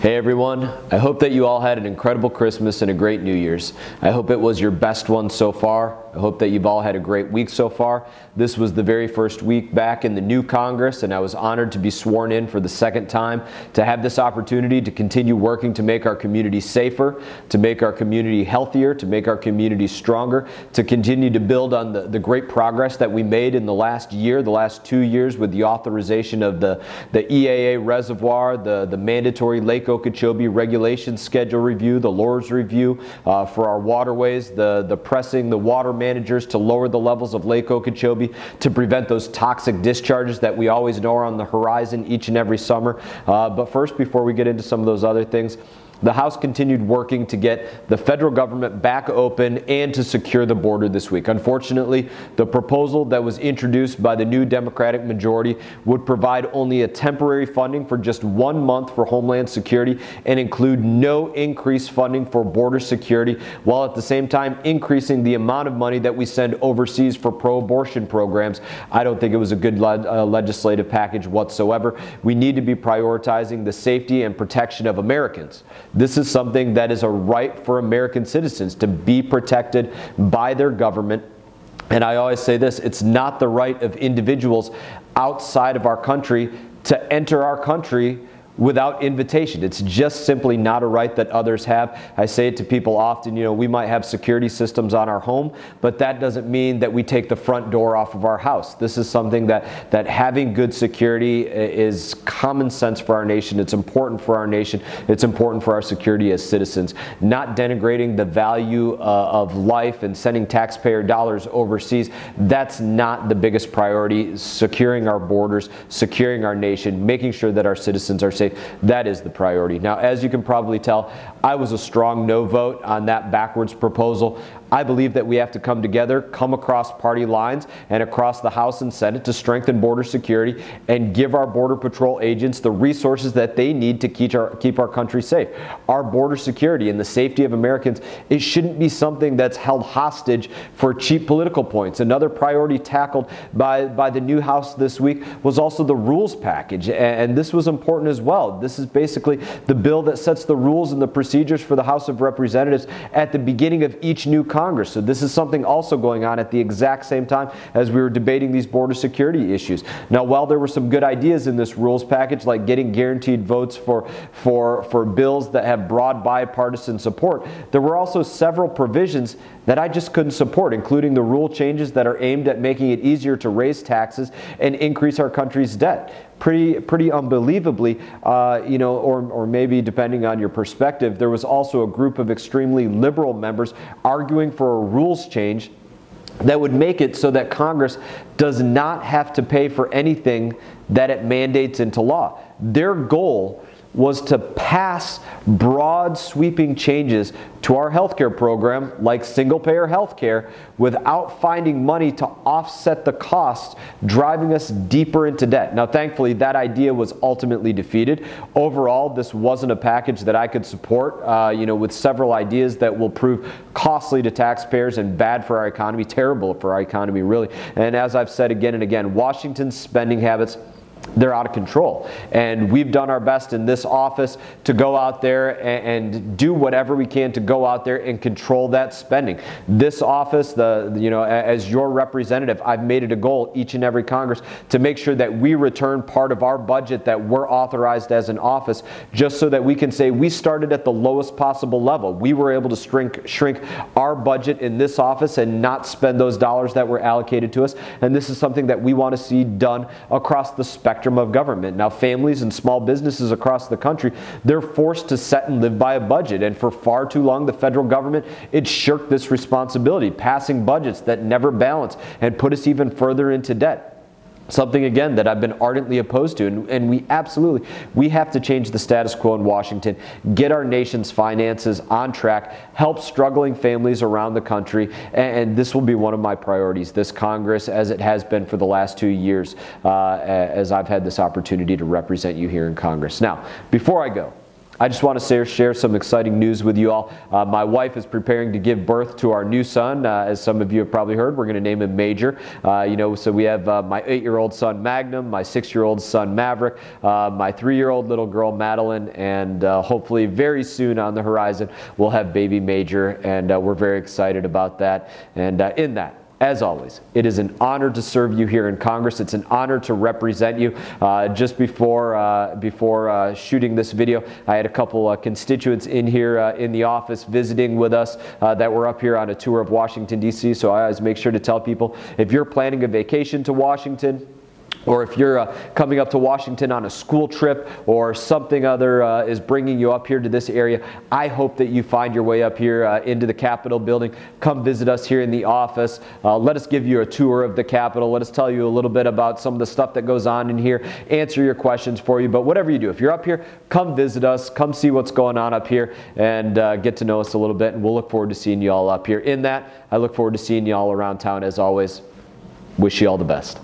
Hey everyone, I hope that you all had an incredible Christmas and a great New Year's. I hope it was your best one so far. I hope that you've all had a great week so far. This was the very first week back in the new Congress, and I was honored to be sworn in for the second time, to have this opportunity to continue working to make our community safer, to make our community healthier, to make our community stronger, to continue to build on the great progress that we made in the last year, the last 2 years, with the authorization of the EAA reservoir, the mandatory Lake Okeechobee regulation schedule review, the LORS review for our waterways, the pressing the water managers to lower the levels of Lake Okeechobee to prevent those toxic discharges that we always know are on the horizon each and every summer. But first, before we get into some of those other things, the House continued working to get the federal government back open and to secure the border this week. Unfortunately, the proposal that was introduced by the new Democratic majority would provide only a temporary funding for just 1 month for Homeland Security and include no increased funding for border security, while at the same time increasing the amount of money that we send overseas for pro-abortion programs. I don't think it was a good legislative package whatsoever. We need to be prioritizing the safety and protection of Americans. This is something that is a right for American citizens to be protected by their government. And I always say this, it's not the right of individuals outside of our country to enter our country without invitation. It's just simply not a right that others have. I say it to people often, we might have security systems on our home, but that doesn't mean that we take the front door off of our house. This is something that having good security is common sense for our nation. It's important for our nation. It's important for our security as citizens. Not denigrating the value of life and sending taxpayer dollars overseas. That's not the biggest priority. Securing our borders, securing our nation, making sure that our citizens are safe. That is the priority. Now, as you can probably tell, I was a strong no vote on that backwards proposal. I believe that we have to come together, come across party lines and across the House and Senate to strengthen border security and give our Border Patrol agents the resources that they need to keep our country safe. Our border security and the safety of Americans, it shouldn't be something that's held hostage for cheap political points. Another priority tackled by the new House this week was also the rules package, and this was important as well. This is basically the bill that sets the rules and the procedures for the House of Representatives at the beginning of each new Congress. So this is something also going on at the exact same time as we were debating these border security issues. Now, while there were some good ideas in this rules package, like getting guaranteed votes for bills that have broad bipartisan support, there were also several provisions that I just couldn't support, including the rule changes that are aimed at making it easier to raise taxes and increase our country's debt. Pretty unbelievably, or maybe depending on your perspective, there was also a group of extremely liberal members arguing for a rules change that would make it so that Congress does not have to pay for anything that it mandates into law. Their goal was to pass broad sweeping changes to our healthcare program, like single-payer healthcare, without finding money to offset the costs, driving us deeper into debt. Now, thankfully, that idea was ultimately defeated. Overall, this wasn't a package that I could support, with several ideas that will prove costly to taxpayers and bad for our economy, terrible for our economy, really. And as I've said again and again, Washington's spending habits, they're out of control. And we've done our best in this office to go out there and do whatever we can to go out there and control that spending. This office, as your representative, I've made it a goal each and every Congress to make sure that we return part of our budget that we're authorized as an office, just so that we can say we started at the lowest possible level. We were able to shrink our budget in this office and not spend those dollars that were allocated to us. And this is something that we want to see done across the spectrum of government. Now, families and small businesses across the country, they're forced to set and live by a budget. And for far too long, the federal government, it shirked this responsibility, passing budgets that never balance and put us even further into debt. Something, again, that I've been ardently opposed to, and we have to change the status quo in Washington, get our nation's finances on track, help struggling families around the country, and this will be one of my priorities this Congress, as it has been for the last 2 years, as I've had this opportunity to represent you here in Congress. Now, before I go, I just want to share some exciting news with you all. My wife is preparing to give birth to our new son. As some of you have probably heard, we're going to name him Major. So we have my 8-year-old son Magnum, my 6-year-old son Maverick, my 3-year-old little girl Madeline, and hopefully very soon on the horizon we'll have baby Major, and we're very excited about that. And in that, as always, it is an honor to serve you here in Congress. It's an honor to represent you. Just before shooting this video, I had a couple constituents in here in the office visiting with us that were up here on a tour of Washington, D.C. So I always make sure to tell people, if you're planning a vacation to Washington, or if you're coming up to Washington on a school trip, or something other is bringing you up here to this area, I hope that you find your way up here into the Capitol building. Come visit us here in the office. Let us give you a tour of the Capitol. Let us tell you a little bit about some of the stuff that goes on in here, answer your questions for you. But whatever you do, if you're up here, come visit us, come see what's going on up here, and get to know us a little bit, and we'll look forward to seeing you all up here. In that, I look forward to seeing you all around town as always. Wish you all the best.